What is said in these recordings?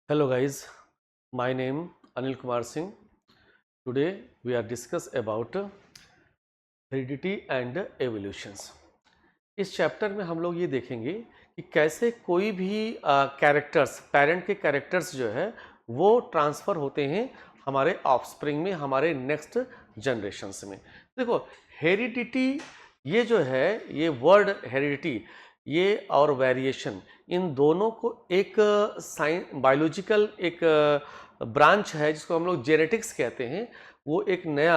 Hello guys, my name Anil Kumar Singh. Today we are discuss about heredity and evolutions. इस chapter में हम लोग ये देखेंगे कि कैसे कोई भी कैरेक्टर्स, पेरेंट के कैरेक्टर्स जो है वो ट्रांसफ़र होते हैं हमारे ऑफस्प्रिंग में, हमारे नेक्स्ट जनरेशन्स में। देखो हेरिडिटी ये जो है, ये वर्ड हेरिडिटी ये और वेरिएशन, इन दोनों को एक बायोलॉजिकल एक ब्रांच है जिसको हम लोग जेनेटिक्स कहते हैं। वो एक नया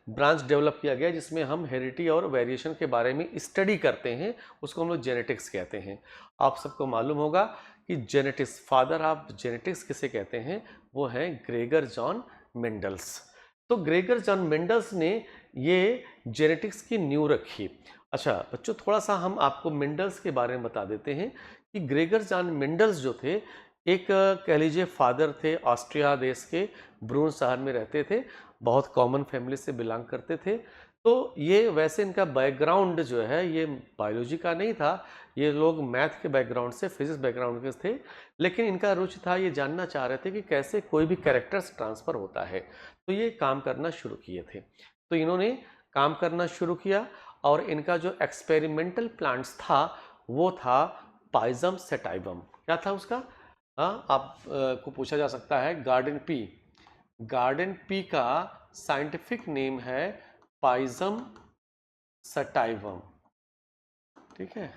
ब्रांच डेवलप किया गया जिसमें हम हेरिडिटी और वेरिएशन के बारे में स्टडी करते हैं, उसको हम लोग जेनेटिक्स कहते हैं। आप सबको मालूम होगा कि जेनेटिक्स, फादर ऑफ जेनेटिक्स किसे कहते हैं, वो हैं ग्रेगर जॉन मेंडल्स। तो ग्रेगर जॉन मेंडल्स ने ये जेनेटिक्स की नींव रखी। अच्छा बच्चों, थोड़ा सा हम आपको मेंडल्स के बारे में बता देते हैं कि ग्रेगर जॉन मेंडल्स जो थे, एक कह लीजिए फादर थे, ऑस्ट्रिया देश के ब्रून शहर में रहते थे, बहुत कॉमन फैमिली से बिलोंग करते थे। तो ये वैसे इनका बैकग्राउंड जो है ये बायोलॉजी का नहीं था, ये लोग मैथ के बैकग्राउंड से, फिजिक्स बैकग्राउंड के थे, लेकिन इनका रुचि था, ये जानना चाह रहे थे कि कैसे कोई भी कैरेक्टर्स ट्रांसफ़र होता है। तो ये काम करना शुरू किए थे। तो इन्होंने काम करना शुरू किया और इनका जो एक्सपेरिमेंटल प्लांट्स था वो था पाइजम सेटाइवम। क्या था उसका? आप को पूछा जा सकता है गार्डन पी। गार्डन पी का साइंटिफिक नेम है पाइजम सटाइवम। ठीक है,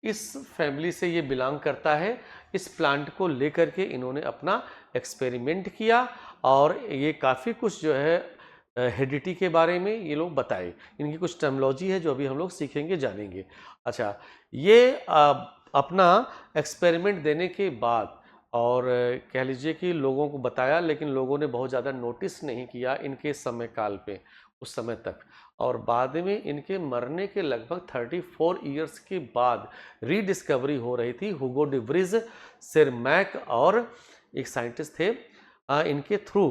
इस फैमिली से ये बिलोंग करता है। इस प्लांट को लेकर के इन्होंने अपना एक्सपेरिमेंट किया और ये काफ़ी कुछ जो है हेरिडिटी के बारे में ये लोग बताए। इनकी कुछ टर्मिनोलॉजी है जो अभी हम लोग सीखेंगे, जानेंगे। अच्छा, ये अपना एक्सपेरिमेंट देने के बाद और कह लीजिए कि लोगों को बताया, लेकिन लोगों ने बहुत ज़्यादा नोटिस नहीं किया इनके समय काल पे, उस समय तक। और बाद में इनके मरने के लगभग 34 ईयर्स के बाद रीडिस्कवरी हो रही थी। हुगो डी व्रिज, सेरमैक और एक साइंटिस्ट थे, इनके थ्रू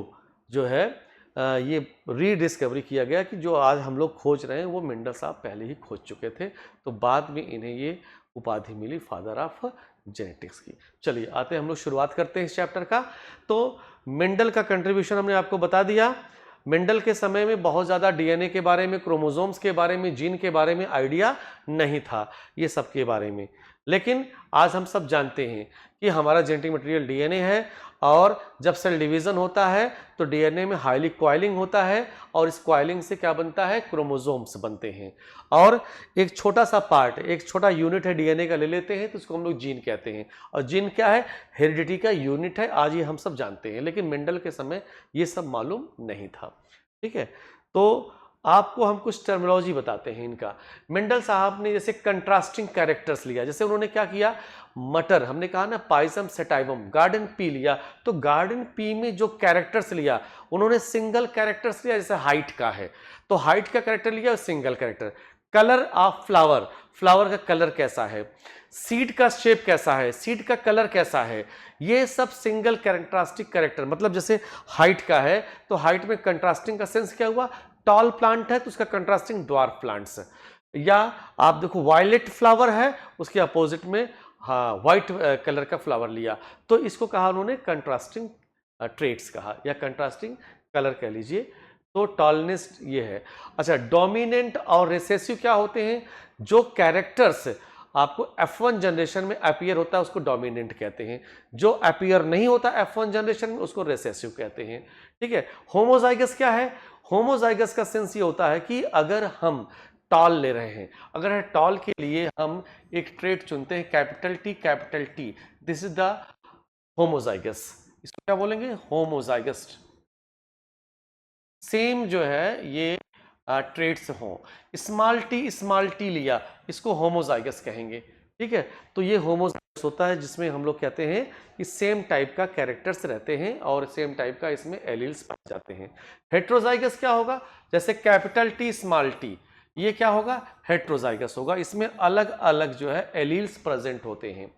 जो है ये रीडिस्कवरी किया गया कि जो आज हम लोग खोज रहे हैं वो मेंडल साहब पहले ही खोज चुके थे। तो बाद में इन्हें ये उपाधि मिली फादर ऑफ जेनेटिक्स की। चलिए आते हैं, हम लोग शुरुआत करते हैं इस चैप्टर का। तो मेंडल का कंट्रीब्यूशन हमने आपको बता दिया। मेंडल के समय में बहुत ज़्यादा डीएनए के बारे में, क्रोमोसोम्स के बारे में, जीन के बारे में आइडिया नहीं था ये सब के बारे में। लेकिन आज हम सब जानते हैं कि हमारा जेनेटिक मटेरियल डीएनए है और जब सेल डिवीज़न होता है तो डीएनए में हाईली क्वाइलिंग होता है और इस क्वाइलिंग से क्या बनता है, क्रोमोसोम्स बनते हैं। और एक छोटा सा पार्ट, एक छोटा यूनिट है डीएनए का ले लेते हैं तो उसको हम लोग जीन कहते हैं। और जीन क्या है, हेरिडिटी का यूनिट है। आज ये हम सब जानते हैं, लेकिन मेंडल के समय ये सब मालूम नहीं था। ठीक है, तो आपको हम कुछ टर्मिनोलॉजी बताते हैं इनका। मेंडल साहब ने जैसे कंट्रास्टिंग कैरेक्टर्स लिया, जैसे उन्होंने क्या किया, मटर, हमने कहा ना पाइजम सेटाइवम, गार्डन पी लिया, तो गार्डन पी में जो कैरेक्टर्स लिया उन्होंने सिंगल कैरेक्टर्स लिया। जैसे हाइट का है तो हाइट का कैरेक्टर लिया, single character. Colour of flower, flower का कलर कैसा है, सीड का शेप कैसा है, सीड का कलर कैसा है, ये सब सिंगल कंट्रास्टिंग कैरेक्टर। मतलब जैसे हाइट का है तो हाइट में कंट्रास्टिंग का सेंस क्या हुआ, टॉल प्लांट है तो उसका कंट्रास्टिंग ड्वार्फ प्लांट्स। या आप देखो वायलेट फ्लावर है, उसके अपोजिट में हाँ व्हाइट कलर का फ्लावर लिया, तो इसको कहा उन्होंने कंट्रास्टिंग ट्रेट्स कहा, या कंट्रास्टिंग कलर कह लीजिए। तो टॉलनेस ये है। अच्छा, डोमिनेंट और रिसेसिव क्या होते हैं, जो कैरेक्टर्स आपको F1 जनरेशन में अपीयर होता है उसको डोमिनेंट कहते हैं, जो अपीयर नहीं होता F1 जनरेशन में उसको रिसेसिव कहते हैं। ठीक है, होमोजाइगस क्या है, होमोजाइगस का सेंस ये होता है कि अगर हम टॉल ले रहे हैं, अगर टॉल के लिए हम एक ट्रेट चुनते हैं capital T, this is the homozygous. इसको क्या बोलेंगे, होमोजाइगस। सेम जो है ये ट्रेट्स हों, स्मॉल टी लिया, इसको होमोजाइगस कहेंगे। ठीक है, तो ये होमोजाइगस होता है जिसमें हम लोग कहते हैं कि सेम टाइप का कैरेक्टर्स रहते हैं और सेम टाइप का इसमें एलील्स पाए जाते हैं। हेट्रोजाइगस क्या होगा, जैसे कैपिटल टी स्मॉल टी, ये क्या होगा, हेट्रोजाइगस होगा। इसमें अलग अलग जो है एलील्स प्रेजेंट होते हैं।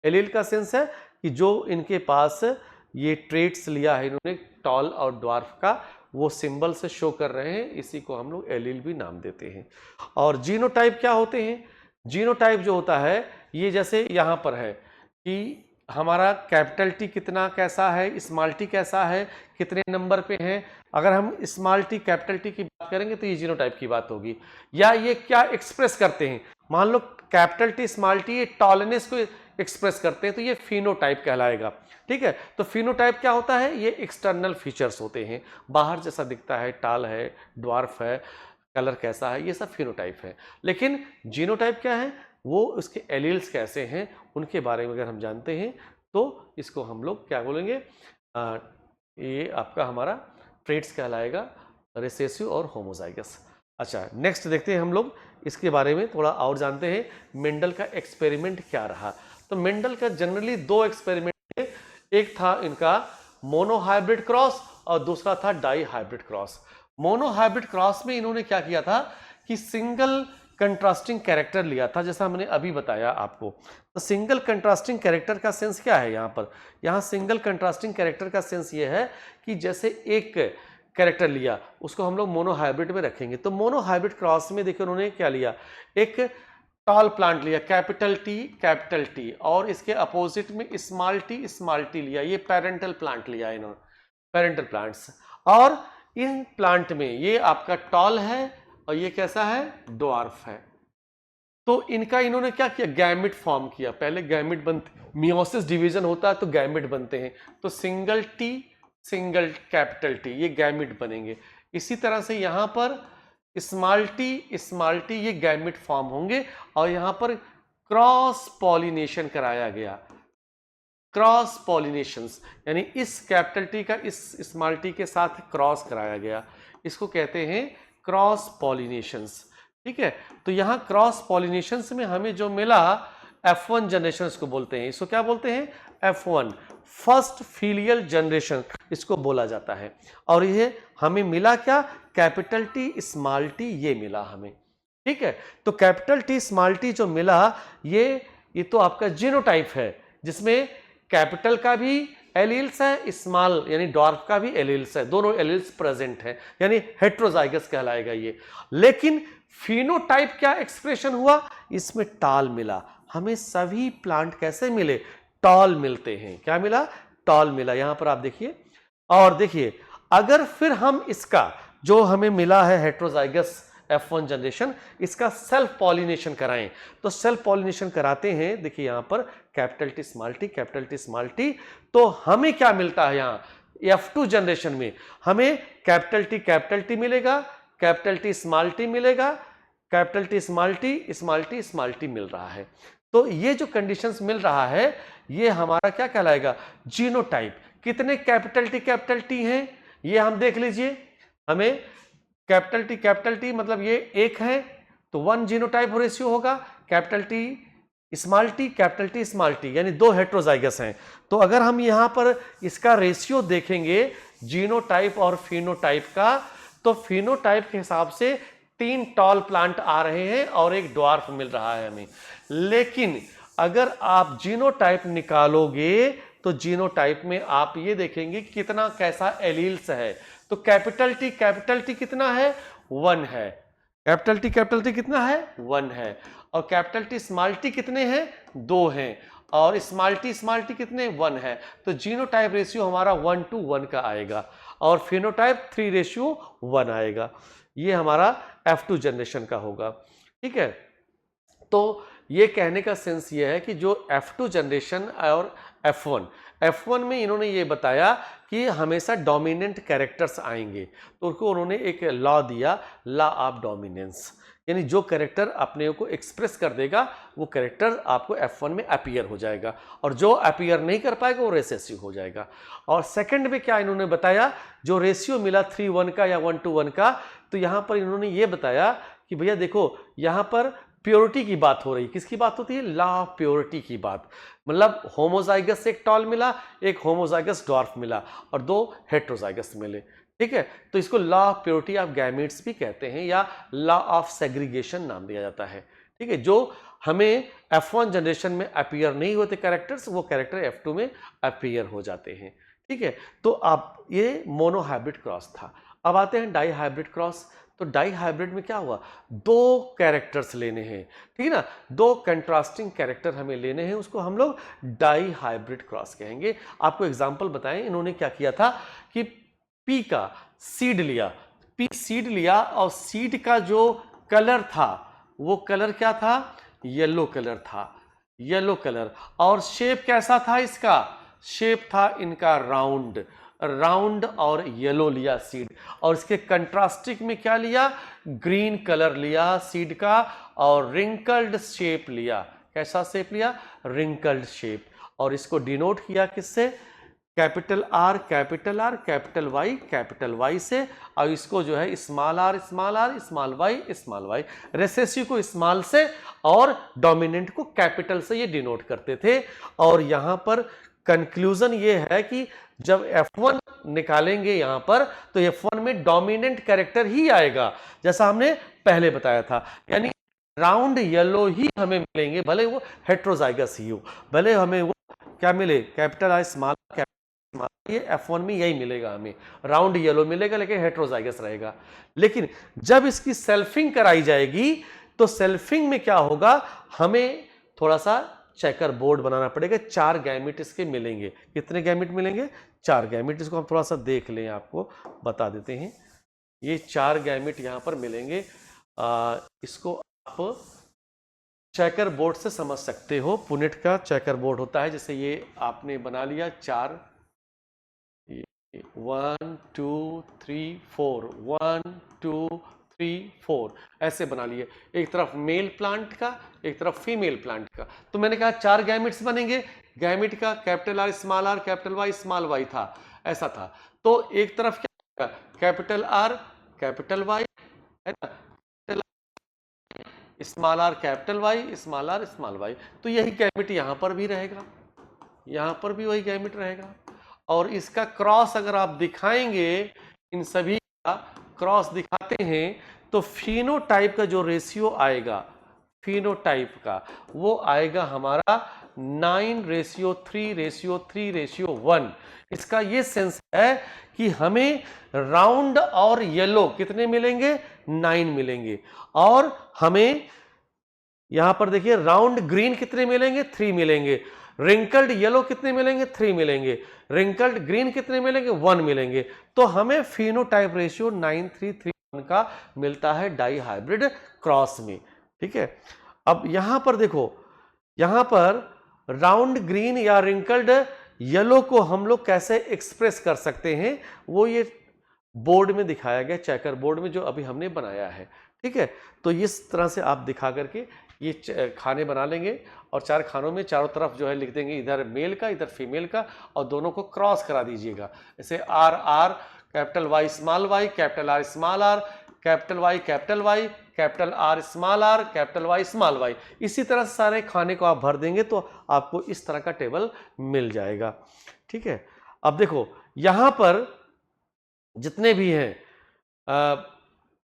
एलील का सेंस है कि जो इनके पास ये ट्रेट्स लिया है इन्होंने टॉल और ड्वार्फ का, वो सिंबल से शो कर रहे हैं, इसी को हम लोग एलील भी नाम देते हैं। और जीनोटाइप क्या होते हैं, जीनोटाइप जो होता है ये जैसे यहाँ पर है कि हमारा कैपिटल टी कितना कैसा है, स्मॉल टी कैसा है, कितने नंबर पे हैं। अगर हम स्मॉल टी कैपिटल टी की बात करेंगे तो ये जीनोटाइप की बात होगी। या ये क्या एक्सप्रेस करते हैं, मान लो कैपिटल टी स्मॉल टी ये टॉलनेस को एक्सप्रेस करते हैं तो ये फिनोटाइप कहलाएगा। ठीक है, तो फिनोटाइप क्या होता है, ये एक्सटर्नल फीचर्स होते हैं, बाहर जैसा दिखता है, टाल है, ड्वार्फ है, कलर कैसा है, ये सब फिनोटाइप है। लेकिन जीनोटाइप क्या है, वो उसके एलील्स कैसे हैं उनके बारे में अगर हम जानते हैं तो इसको हम लोग क्या बोलेंगे, ये आपका हमारा ट्रेट्स कहलाएगा, रिसेसिव और होमोजाइगस। अच्छा, नेक्स्ट देखते हैं हम लोग इसके बारे में थोड़ा और जानते हैं, मेंडल का एक्सपेरिमेंट क्या रहा। तो मेंडल का जनरली दो एक्सपेरिमेंट थे, एक था इनका मोनोहाइब्रिड क्रॉस और दूसरा था dihybrid cross. Monohybrid cross में इन्होंने क्या किया था कि सिंगल कंट्रास्टिंग कैरेक्टर लिया था, जैसा हमने अभी बताया आपको। तो सिंगल कंट्रास्टिंग कैरेक्टर का सेंस क्या है यहाँ पर, यहाँ सिंगल कंट्रास्टिंग कैरेक्टर का सेंस ये है कि जैसे एक कैरेक्टर लिया उसको हम लोग मोनोहाइब्रिड में रखेंगे। तो मोनोहाइब्रिड क्रॉस में देखिए उन्होंने क्या लिया, एक टॉल प्लांट लिया कैपिटल टी और इसके अपोजिट में स्मॉल टी लिया, ये पेरेंटल प्लांट लिया इन्होंने, पेरेंटल प्लांट्स। और इन प्लांट में ये आपका टॉल है और ये कैसा है, ड्वार्फ है। तो इनका इन्होंने क्या किया, गैमिट फॉर्म किया। पहले गैमिट बनते, मियोसिस डिवीजन होता है तो गैमिट बनते हैं, तो single T single capital T ये गैमिट बनेंगे। इसी तरह से यहां पर स्मॉल टी ये गैमिट फॉर्म होंगे और यहां पर क्रॉस पॉलिनेशन कराया गया, क्रॉस पॉलिनेशंस यानी इस कैपिटल टी का इस स्मॉल टी के साथ क्रॉस कराया गया, इसको कहते हैं क्रॉस पॉलिनेशंस। ठीक है, तो यहां क्रॉस पॉलिनेशंस में हमें जो मिला F1 जनरेशन इसको बोलते हैं, इसको क्या बोलते हैं, F1 फर्स्ट फीलियल जनरेशन इसको बोला जाता है। और ये हमें मिला क्या, कैपिटल टी स्मॉल टी ये मिला हमें। ठीक है, तो कैपिटल टी स्मॉल टी जो मिला ये तो आपका जीनोटाइप है, जिसमें कैपिटल का भी एलील्स है, स्मॉल यानी डॉर्फ का भी एलील्स है, दोनों एलील्स प्रेजेंट है, यानी हेट्रोजाइगस कहलाएगा ये। लेकिन फिनोटाइप क्या एक्सप्रेशन हुआ, इसमें टॉल मिला। हमें सभी प्लांट कैसे मिले, टॉल मिलते हैं। क्या मिला, टॉल मिला, यहां पर आप देखिए। और देखिए अगर फिर हम इसका जो हमें मिला है हेट्रोजाइगस F1 जनरेशन, इसका सेल्फ पॉलिनेशन कराएं, तो सेल्फ पॉलिनेशन कराते हैं। देखिए यहां पर कैपिटल टी स्मॉल टी, तो हमें क्या मिलता है, यहां F2 जनरेशन में हमें कैपिटल टी मिलेगा, कैपिटल टी स्मॉल टी मिलेगा, कैपिटल टी स्मॉल टी मिल रहा है। तो ये जो कंडीशंस मिल रहा है ये हमारा क्या कहलाएगा, जीनोटाइप। कितने कैपिटल टी हैं ये हम देख लीजिए, हमें कैपिटल टी मतलब ये एक है तो 1 जीनोटाइप रेशियो होगा, कैपिटल टी स्मॉल टी यानी 2 हेट्रोजाइगस हैं। तो अगर हम यहां पर इसका रेशियो देखेंगे जीनोटाइप और फिनोटाइप का, तो फिनोटाइप के हिसाब से 3 टॉल प्लांट आ रहे हैं और एक ड्वार्फ मिल रहा है हमें। लेकिन अगर आप जीनोटाइप निकालोगे तो जीनोटाइप में आप ये देखेंगे कितना कैसा एलील्स है। तो कैपिटल टी कितना है, 1 है, कैपिटल टी कितना है, 1 है। और कैपिटल टी स्मॉल टी कितने हैं, 2 हैं। और स्मॉल टी कितने, 1 है। तो जीनोटाइप रेशियो हमारा 1:1 का आएगा और फिनोटाइप 3:1 आएगा। ये हमारा F2 जनरेशन का होगा। ठीक है, तो ये कहने का सेंस ये है कि जो F2 जनरेशन और F1 में इन्होंने ये बताया कि हमेशा डोमिनेंट कैरेक्टर्स आएंगे, तो उनको उन्होंने एक लॉ दिया, लॉ ऑफ डोमिनेंस, यानी जो कैरेक्टर अपने को एक्सप्रेस कर देगा वो कैरेक्टर आपको F1 में अपीयर हो जाएगा और जो अपीयर नहीं कर पाएगा वो रेसेसिव हो जाएगा। और सेकंड में क्या इन्होंने बताया, जो रेशियो मिला 3:1 का या 1:1 का, तो यहां पर इन्होंने ये बताया कि भैया देखो यहां पर प्योरिटी की बात हो रही, किसकी बात होती है, लॉ ऑफ प्योरिटी की बात। मतलब होमोजाइगस एक टॉल मिला, एक होमोजाइगस डॉर्फ मिला और 2 हेट्रोजाइगस मिले। ठीक है, तो इसको law of purity of gametes भी कहते हैं या लॉ ऑफ सेग्रीगेशन नाम दिया जाता है। ठीक है, जो हमें F1 जनरेशन में अपीयर नहीं होते कैरेक्टर्स, वो कैरेक्टर F2 में अपीयर हो जाते हैं। ठीक है, तो अब ये मोनोहाइब्रिड क्रॉस था। अब आते हैं डाई हाइब्रिड क्रॉस। तो डाई हाइब्रिड में क्या हुआ, दो कैरेक्टर्स लेने हैं, ठीक है ना, दो कंट्रास्टिंग कैरेक्टर हमें लेने हैं, उसको हम लोग डाई हाइब्रिड क्रॉस कहेंगे। आपको एग्जांपल बताएं, इन्होंने क्या किया था कि पी का सीड लिया, पी सीड लिया और सीड का जो कलर था वो कलर क्या था, येलो कलर था, येलो कलर। और शेप कैसा था इसका, शेप था इनका राउंड, राउंड और येलो लिया सीड, और इसके कंट्रास्टिंग में क्या लिया, ग्रीन कलर लिया सीड का, और रिंकल्ड शेप लिया। कैसा शेप लिया, रिंकल्ड शेप। और इसको डिनोट किया किससे, capital R capital R capital Y से, और इसको जो है small R small Y, recessive को स्मॉल से और डोमिनेंट को कैपिटल से ये डिनोट करते थे। और यहां पर कंक्लूजन ये है कि जब F1 निकालेंगे यहां पर, तो F1 में डोमिनेंट कैरेक्टर ही आएगा, जैसा हमने पहले बताया था। यानी राउंड येलो ही हमें मिलेंगे, भले वो हेट्रोजाइगस ही हो, भले हमें वो क्या मिले, कैपिटल आई स्मॉल, ये F1 में यही मिलेगा, हमें राउंड येलो मिलेगा लेकिन हेट्रोजाइगस रहेगा। लेकिन जब इसकी सेल्फिंग कराई जाएगी तो सेल्फिंग में क्या होगा, हमें थोड़ा सा चेकर बोर्ड बनाना पड़ेगा, 4 गैमेट इसके मिलेंगे। कितने गैमेट मिलेंगे, 4 गैमेट। इसको हम थोड़ा सा देख लें, आपको बता देते हैं। ये 4 गैमेट यहां पर मिलेंगे। इसको आप चेकर बोर्ड से समझ सकते हो, पुनेट का चेकर बोर्ड होता है, जैसे ये आपने बना लिया 4, 1 2 3 4, 1 2 3 4 ऐसे बना लिए, एक तरफ मेल प्लांट का, एक तरफ फीमेल प्लांट का। तो मैंने कहा 4 गैमेट्स बनेंगे, गैमेट का कैपिटल आर कैपिटल वाई था, ऐसा था। तो एक तरफ क्या, कैपिटल आर कैपिटल वाई है ना, small R capital Y, small Y. तो यही गैमेट यहां पर भी रहेगा, यहां पर भी वही गैमेट रहेगा। और इसका क्रॉस अगर आप दिखाएंगे, इन सभी का क्रॉस दिखाते हैं, तो फिनोटाइप का जो रेशियो आएगा, फिनोटाइप का वो आएगा हमारा 9:3:1। इसका ये सेंस है कि हमें राउंड और येलो कितने मिलेंगे, 9 मिलेंगे। और हमें यहां पर देखिए राउंड ग्रीन कितने मिलेंगे, 3 मिलेंगे। रिंकल्ड येलो कितने मिलेंगे, 3 मिलेंगे। रिंकल्ड ग्रीन कितने मिलेंगे, 1 मिलेंगे। तो हमें फिनोटाइप रेशियो 9:3:1 का मिलता है डाई हाइब्रिड क्रॉस में, ठीक है। अब यहां पर देखो, यहां पर राउंड ग्रीन या रिंकल्ड येलो को हम लोग कैसे एक्सप्रेस कर सकते हैं, वो ये बोर्ड में दिखाया गया, चेकर बोर्ड में जो अभी हमने बनाया है, ठीक है। तो इस तरह से आप दिखा करके ये खाने बना लेंगे, और 4 खानों में चारों तरफ जो है लिख देंगे, इधर मेल का इधर फीमेल का, और दोनों को क्रॉस करा दीजिएगा। जैसे R R capital Y capital R capital Y capital R capital Y small Y. इसी तरह से सारे खाने को आप भर देंगे तो आपको इस तरह का टेबल मिल जाएगा, ठीक है। अब देखो यहां पर जितने भी हैं,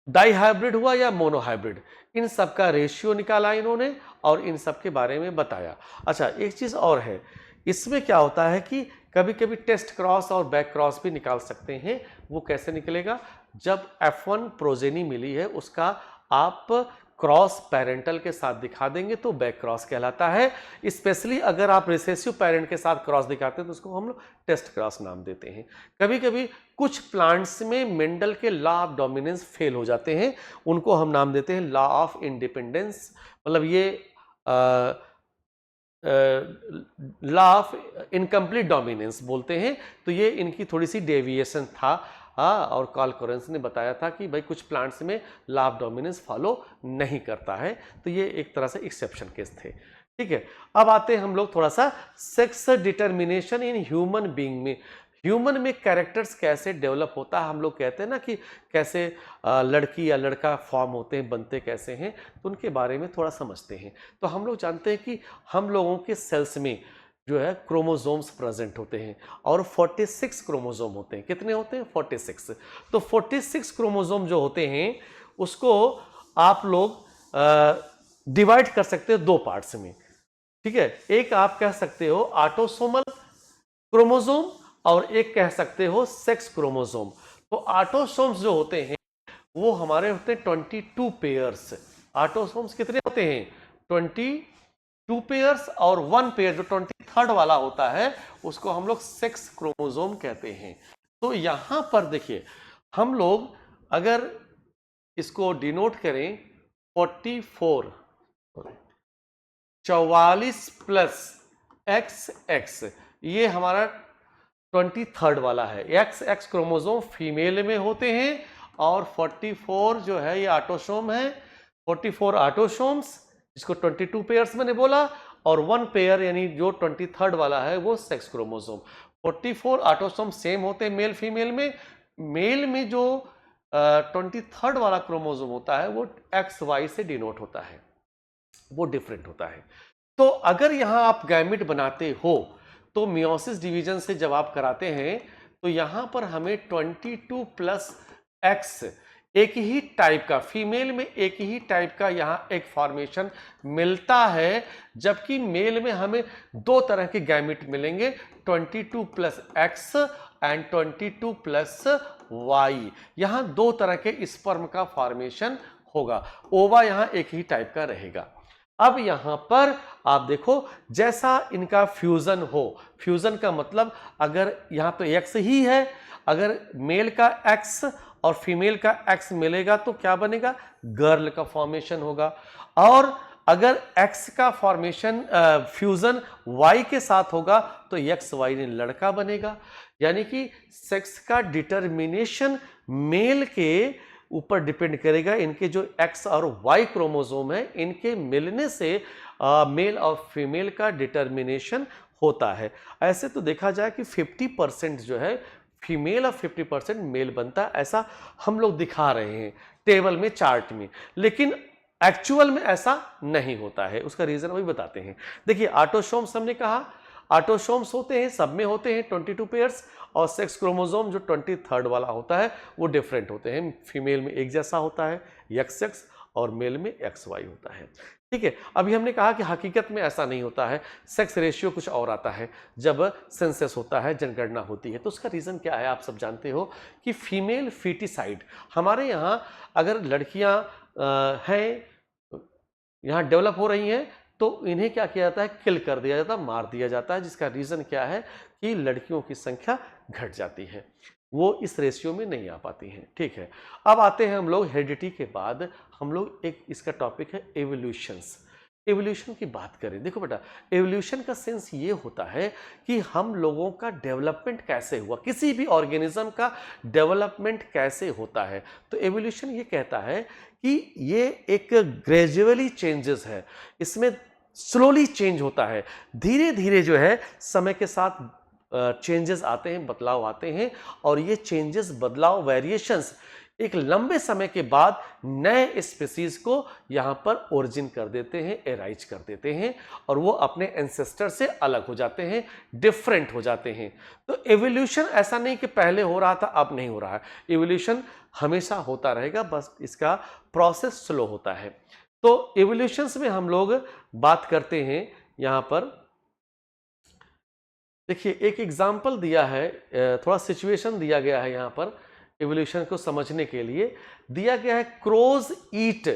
डाई हाइब्रिड हुआ या मोनो हाइब्रिड, इन सब का रेशियो निकाला इन्होंने और इन सब के बारे में बताया। अच्छा, एक चीज और है, इसमें क्या होता है कि कभी कभी टेस्ट क्रॉस और बैक क्रॉस भी निकाल सकते हैं। वो कैसे निकलेगा, जब F1 प्रोजेनी मिली है उसका आप क्रॉस पेरेंटल के साथ दिखा देंगे तो बैक क्रॉस कहलाता है। स्पेशली अगर आप रिसेसिव पेरेंट के साथ क्रॉस दिखाते हैं तो उसको हम लोग टेस्ट क्रॉस नाम देते हैं। कभी कभी कुछ प्लांट्स में मेंडल के लॉ ऑफ डोमिनेंस फेल हो जाते हैं, उनको हम नाम देते हैं लॉ ऑफ इंडिपेंडेंस, मतलब ये लॉ ऑफ इनकम्प्लीट डोमिनेंस बोलते हैं। तो ये इनकी थोड़ी सी डेविएशन था, और कार्ल कोरेंस ने बताया था कि भाई कुछ प्लांट्स में लॉ ऑफ डोमिनेंस फॉलो नहीं करता है, तो ये एक तरह से एक्सेप्शन केस थे, ठीक है। अब आते हैं हम लोग थोड़ा सा sex determination in human being में। ह्यूमन में कैरेक्टर्स कैसे डेवलप होता है, हम लोग कहते हैं ना कि कैसे लड़की या लड़का फॉर्म होते हैं, बनते कैसे हैं, तो उनके बारे में थोड़ा समझते हैं। तो हम लोग जानते हैं कि हम लोगों के सेल्स में जो है क्रोमोसोम्स प्रेजेंट होते हैं, और 46 क्रोमोसोम होते हैं। कितने होते हैं, 46। तो 46 क्रोमोसोम जो होते हैं उसको आप लोग डिवाइड कर सकते हो 2 पार्ट्स में, ठीक है। एक आप कह सकते हो ऑटोसोमल क्रोमोसोम, और एक कह सकते हो सेक्स क्रोमोसोम। तो ऑटोसोम्स जो होते हैं वो हमारे होते हैं 22 पेयर्स। ऑटोसोम्स कितने होते हैं? 22 पेयर्स, और 1 पेयर जो 23rd वाला होता है उसको हम लोग सेक्स क्रोमोसोम कहते हैं। तो यहां पर देखिए, हम लोग अगर इसको डिनोट करें 44 प्लस XX, ये हमारा 23rd वाला है। XX क्रोमोसोम फीमेल में होते हैं और 44 जो है ये ऑटोसोम है। 44 ऑटोसोम्स, जिसको 22 पेयर्स मैंने बोला, और 1 पेयर यानी जो 23rd वाला है वो सेक्स क्रोमोसोम। 44 ऑटोसोम सेम होते हैं मेल फीमेल में। मेल में जो 23rd वाला क्रोमोसोम होता है वो XY से डिनोट होता है, वो डिफरेंट होता है। तो अगर यहां आप गैमेट बनाते हो तो मियोसिस डिवीजन से जब आप कराते हैं तो यहां पर हमें 22 प्लस X एक ही टाइप का, फीमेल में एक ही टाइप का यहां एक फॉर्मेशन मिलता है, जबकि मेल में हमें दो तरह के गैमेट मिलेंगे, 22 plus X and 22 plus Y। यहां दो तरह के स्पर्म का फॉर्मेशन होगा, ओवा यहां एक ही टाइप का रहेगा। अब यहां पर आप देखो, जैसा इनका फ्यूजन हो, फ्यूजन का मतलब अगर यहां तो X ही है, अगर मेल का X और फीमेल का X मिलेगा तो क्या बनेगा? गर्ल का फॉर्मेशन होगा। और अगर X का फॉर्मेशन फ्यूजन Y के साथ होगा तो XY ने लड़का बनेगा। यानी कि सेक्स का डिटर्मिनेशन मेल के ऊपर डिपेंड करेगा। इनके जो X और Y क्रोमोसोम है, इनके मिलने से मेल और फीमेल का डिटर्मिनेशन होता है। ऐसे तो देखा जाए कि 50% जो है फीमेल और 50% मेल बनता है, ऐसा हम लोग दिखा रहे हैं टेबल में, चार्ट में, लेकिन एक्चुअल में ऐसा नहीं होता है। उसका रीजन वही बताते हैं। देखिए, ऑटोसोम्स हमने कहा, ऑटोसोम्स होते हैं, सब में होते हैं 22 पेयर्स, और सेक्स क्रोमोसोम जो 23rd वाला होता है वो डिफरेंट होते हैं। फीमेल में एक जैसा होता है XX, और मेल में XY होता है। ठीक है, अभी हमने कहा कि हकीकत में ऐसा नहीं होता है, सेक्स रेशियो कुछ और आता है जब सेंसस होता है, जनगणना होती है। तो उसका रीज़न क्या है? आप सब जानते हो कि फीमेल फीटिसाइड, हमारे यहाँ अगर लड़कियाँ हैं, यहाँ डेवलप हो रही हैं, तो इन्हें क्या किया जाता है? किल कर दिया जाता है, मार दिया जाता है। जिसका रीज़न क्या है कि लड़कियों की संख्या घट जाती है, वो इस रेशियो में नहीं आ पाती हैं। ठीक है, अब आते हैं हम लोग हेरिडिटी के बाद, हम लोग एक इसका टॉपिक है एवोल्यूशंस। एवोल्यूशन की बात करें, देखो बेटा, एवोल्यूशन का सेंस ये होता है कि हम लोगों का डेवलपमेंट कैसे हुआ, किसी भी ऑर्गेनिज्म का डेवलपमेंट कैसे होता है। तो एवोल्यूशन ये कहता है कि ये एक ग्रेजुअली चेंजेस है, इसमें स्लोली चेंज होता है, धीरे धीरे जो है समय के साथ चेंजेस आते हैं, बदलाव आते हैं, और ये चेंजेस, बदलाव, वेरिएशंस एक लंबे समय के बाद नए स्पीसीज को यहां पर ओरिजिन कर देते हैं, एराइज कर देते हैं, और वो अपने एंसेस्टर से अलग हो जाते हैं, डिफरेंट हो जाते हैं। तो एवोल्यूशन ऐसा नहीं कि पहले हो रहा था अब नहीं हो रहा है, एवोल्यूशन हमेशा होता रहेगा, बस इसका प्रोसेस स्लो होता है। तो एवोल्यूशंस में हम लोग बात करते हैं, यहां पर देखिए एक एग्जाम्पल दिया है, थोड़ा सिचुएशन दिया गया है यहां पर एवोल्यूशन को समझने के लिए। दिया गया है, crows eat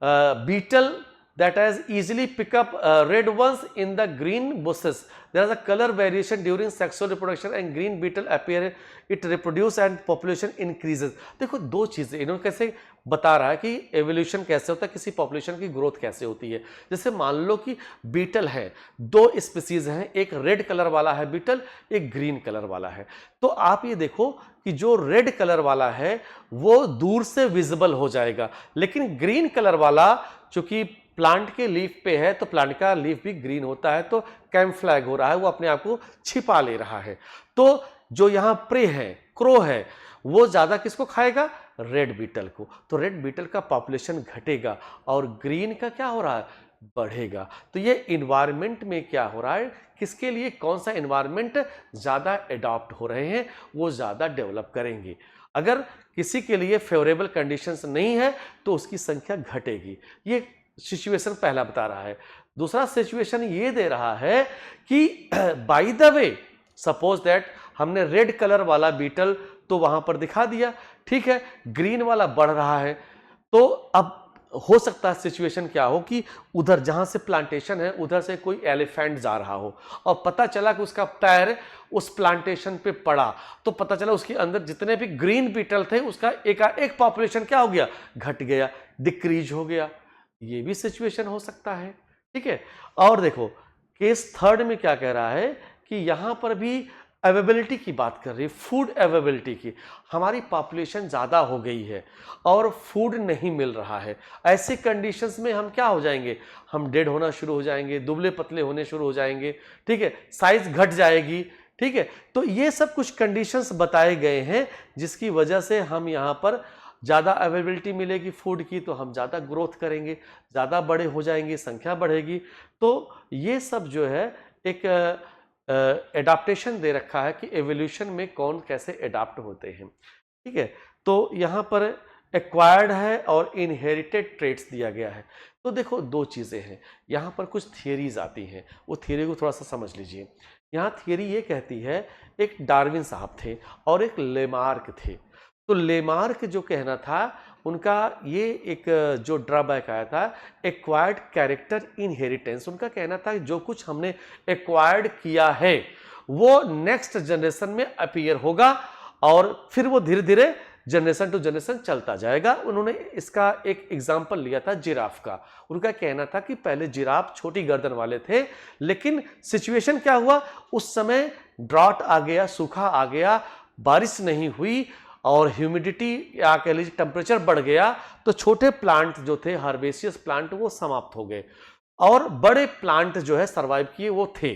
beetle that has easily pick up red ones in the green bushes. There is a color variation during sexual reproduction and green beetle appear, it reproduce and population increases. देखो दो चीजें इन्होंने कैसे बता रहा है कि evolution कैसे होता है, किसी पॉपुलेशन की ग्रोथ कैसे होती है। जैसे मान लो कि बीटल है, दो स्पीसीज हैं, एक रेड कलर वाला है बीटल, एक ग्रीन कलर वाला है। तो आप ये देखो कि जो रेड कलर वाला है वो दूर से विजिबल हो जाएगा, लेकिन ग्रीन कलर वाला चूंकि प्लांट के लीफ पे है तो प्लांट का लीफ भी ग्रीन होता है, तो कैमफ्लैग हो रहा है, वो अपने आप को छिपा ले रहा है। तो जो यहां प्रे है, क्रो है, वो ज्यादा किसको खाएगा? रेड बीटल को। तो रेड बीटल का पॉपुलेशन घटेगा और ग्रीन का क्या हो रहा है? बढ़ेगा। तो ये इन्वायरमेंट में क्या हो रहा है, किसके लिए कौन सा इन्वायरमेंट ज्यादा एडॉप्ट हो रहे हैं, वो ज्यादा डेवलप करेंगे। अगर किसी के लिए फेवरेबल कंडीशंस नहीं है तो उसकी संख्या घटेगी। ये सिचुएशन पहला बता रहा है। दूसरा सिचुएशन ये दे रहा है कि by the way, suppose that हमने रेड कलर वाला बीटल तो वहां पर दिखा दिया, ठीक है, ग्रीन वाला बढ़ रहा है। तो अब हो सकता है सिचुएशन क्या हो कि उधर जहां से प्लांटेशन है उधर से कोई एलिफेंट जा रहा हो और पता चला कि उसका पैर उस प्लांटेशन पे पड़ा, तो पता चला उसके अंदर जितने भी ग्रीन बीटल थे उसका एकाएक पॉपुलेशन क्या हो गया, घट गया, डिक्रीज हो गया। ये भी सिचुएशन हो सकता है, ठीक है। और देखो केस थर्ड में क्या कह रहा है कि यहां पर भी अवेलेबिलिटी की बात कर रही है, फूड अवेलेबिलिटी की। हमारी पॉपुलेशन ज़्यादा हो गई है और फूड नहीं मिल रहा है। ऐसे कंडीशंस में हम क्या हो जाएंगे, हम डेड होना शुरू हो जाएंगे, दुबले पतले होने शुरू हो जाएंगे, ठीक है, साइज घट जाएगी, ठीक है। तो ये सब कुछ कंडीशंस बताए गए हैं जिसकी वजह से हम यहाँ पर ज़्यादा अवेलेबिलिटी मिलेगी फूड की तो हम ज़्यादा ग्रोथ करेंगे, ज़्यादा बड़े हो जाएंगे, संख्या बढ़ेगी। तो ये सब जो है एक एडाप्टेशन दे रखा है कि एवोल्यूशन में कौन कैसे एडाप्ट होते हैं, ठीक है। तो यहाँ पर एक्वायर्ड है और इनहेरिटेड ट्रेट्स दिया गया है। तो देखो दो चीज़ें हैं, यहाँ पर कुछ थियरीज आती हैं, वो थियरी को थोड़ा सा समझ लीजिए। यहाँ थियरी ये कहती है, एक डार्विन साहब थे और एक लेमार्क थे। तो लेमार्क जो कहना था उनका ये एक जो ड्रॉबैक आया था, एक्वायर्ड कैरेक्टर इनहेरिटेंस। उनका कहना था कि जो कुछ हमने एक्वायर्ड किया है वो नेक्स्ट जनरेशन में अपीयर होगा और फिर वो धीरे धीरे जनरेशन टू जनरेशन चलता जाएगा। उन्होंने इसका एक एग्जाम्पल लिया था जिराफ का। उनका कहना था कि पहले जिराफ छोटी गर्दन वाले थे, लेकिन सिचुएशन क्या हुआ, उस समय ड्रॉट आ गया, सूखा आ गया, बारिश नहीं हुई और ह्यूमिडिटी या कह लीजिए टेम्परेचर बढ़ गया, तो छोटे प्लांट जो थे हार्बेसियस प्लांट वो समाप्त हो गए और बड़े प्लांट जो है सरवाइव किए वो थे।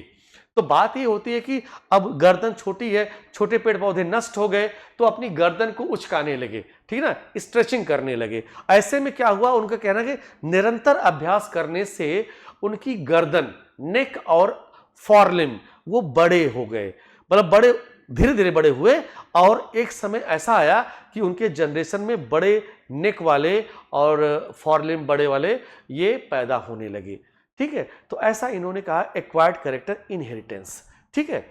तो बात ये होती है कि अब गर्दन छोटी है, छोटे पेड़ पौधे नष्ट हो गए तो अपनी गर्दन को उचकाने लगे, ठीक ना, स्ट्रेचिंग करने लगे। ऐसे में क्या हुआ, उनका कहना है कि निरंतर अभ्यास करने से उनकी गर्दन, नेक और फॉरलिम वो बड़े हो गए, मतलब बड़े धीरे धीरे बड़े हुए और एक समय ऐसा आया कि उनके जनरेशन में बड़े नेक वाले और फॉरलिम बड़े वाले ये पैदा होने लगे, ठीक है। तो ऐसा इन्होंने कहा एक्वायर्ड कैरेक्टर इनहेरिटेंस, ठीक है।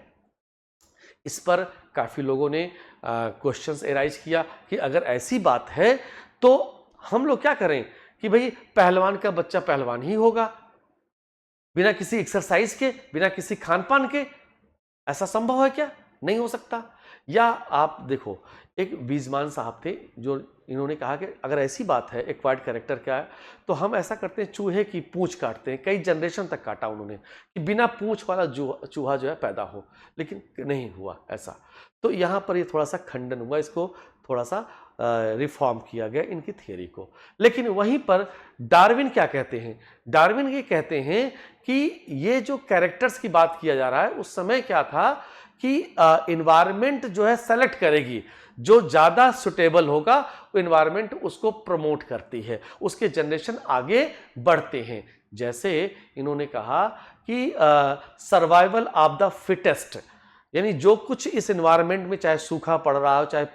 इस पर काफी लोगों ने क्वेश्चंस एराइज किया कि अगर ऐसी बात है तो हम लोग क्या करें कि भाई पहलवान का बच्चा पहलवान ही होगा बिना किसी एक्सरसाइज के, बिना किसी खान पान के। ऐसा संभव है क्या? नहीं हो सकता। या आप देखो एक बीजमान साहब थे जो इन्होंने कहा कि अगर ऐसी बात है एक्वायर्ड कैरेक्टर क्या है तो हम ऐसा करते हैं, चूहे की पूंछ काटते हैं। कई जनरेशन तक काटा उन्होंने कि बिना पूंछ वाला चूहा जो है पैदा हो, लेकिन नहीं हुआ ऐसा। तो यहाँ पर ये थोड़ा सा खंडन हुआ, इसको थोड़ा सा रिफॉर्म किया गया इनकी थियरी को। लेकिन वहीं पर डार्विन क्या कहते हैं, डार्विन ये कहते हैं कि ये जो कैरेक्टर्स की बात किया जा रहा है उस समय क्या था कि इन्वायरमेंट जो है सेलेक्ट करेगी, जो ज़्यादा सुटेबल होगा वो इन्वायरमेंट उसको प्रमोट करती है, उसके जनरेशन आगे बढ़ते हैं। जैसे इन्होंने कहा कि सर्वाइवल ऑफ द फिटेस्ट, यानी जो कुछ इस इन्वायरमेंट में चाहे सूखा पड़ रहा हो, चाहे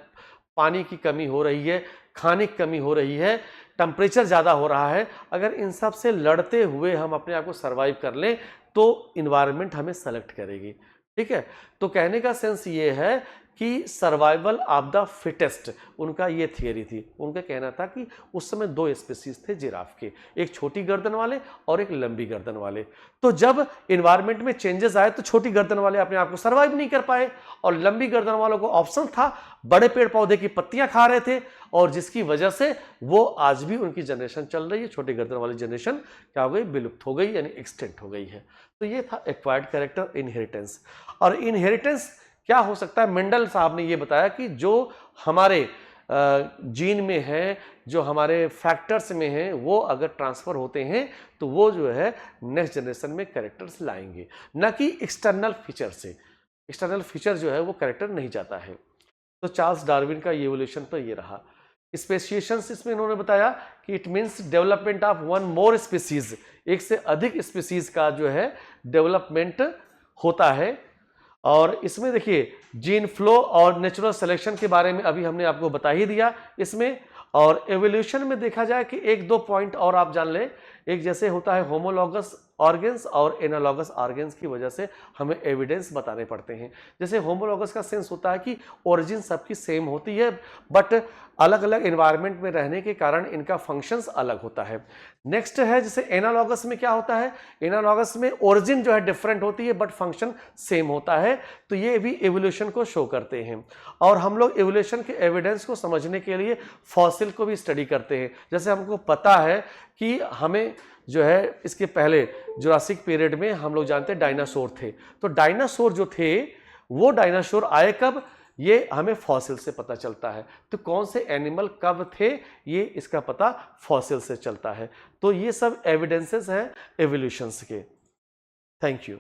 पानी की कमी हो रही है, खाने की कमी हो रही है, टेम्परेचर ज़्यादा हो रहा है, अगर इन सब से लड़ते हुए हम अपने आप को सर्वाइव कर लें तो इन्वायरमेंट हमें सेलेक्ट करेगी, ठीक है। तो कहने का सेंस ये है कि सर्वाइवल ऑफ द फिटेस्ट उनका ये थियरी थी। उनका कहना था कि उस समय दो स्पीसीज थे जिराफ के, एक छोटी गर्दन वाले और एक लंबी गर्दन वाले। तो जब इन्वायरमेंट में चेंजेस आए तो छोटी गर्दन वाले अपने आप को सर्वाइव नहीं कर पाए और लंबी गर्दन वालों को ऑप्शन था, बड़े पेड़ पौधे की पत्तियां खा रहे थे और जिसकी वजह से वो आज भी उनकी जनरेशन चल रही है। छोटी गर्दन वाली जनरेशन क्या हो गई, विलुप्त हो गई, यानी एक्सटेंट हो गई है। तो ये था एक्वायर्ड कैरेक्टर इनहेरिटेंस। और इनहेरिटेंस क्या हो सकता है, मेंडल साहब ने ये बताया कि जो हमारे जीन में है, जो हमारे फैक्टर्स में हैं, वो अगर ट्रांसफर होते हैं तो वो जो है नेक्स्ट जनरेशन में कैरेक्टर्स लाएंगे, ना कि एक्सटर्नल फीचर से। एक्सटर्नल फीचर जो है वो कैरेक्टर नहीं जाता है। तो चार्ल्स डार्विन का इवोल्यूशन पर ये रहा। स्पेसिएशंस इसमें इन्होंने बताया कि it means development of one more species, एक से अधिक स्पीसीज का जो है डेवलपमेंट होता है। और इसमें देखिए जीन फ्लो और नेचुरल सिलेक्शन के बारे में अभी हमने आपको बता ही दिया इसमें। और एवोल्यूशन में देखा जाए कि एक दो पॉइंट और आप जान लें एक जैसे होता है होमोलॉगस ऑर्गेन्स और एनालॉगस ऑर्गेन्स की वजह से हमें एविडेंस बताने पड़ते हैं। जैसे होमोलॉगस का सेंस होता है कि ओरिजिन सबकी सेम होती है, बट अलग अलग एनवायरनमेंट में रहने के कारण इनका फंक्शंस अलग होता है। नेक्स्ट है जैसे एनालॉगस में क्या होता है, एनालॉगस में ओरिजिन जो है डिफरेंट होती है बट फंक्शन सेम होता है, तो ये भी एवोल्यूशन को शो करते हैं। और हम लोग एवोल्यूशन के एविडेंस को समझने के लिए फॉसिल को भी स्टडी करते हैं। जैसे हमको पता है कि हमें जो है इसके पहले जुरासिक पीरियड में हम लोग जानते हैं डायनासोर थे, तो डायनासोर जो थे वो डायनासोर आए कब, ये हमें फॉसिल से पता चलता है। तो कौन से एनिमल कब थे ये इसका पता फॉसिल से चलता है। तो ये सब एविडेंसेस हैं एवोल्यूशंस के। Thank you.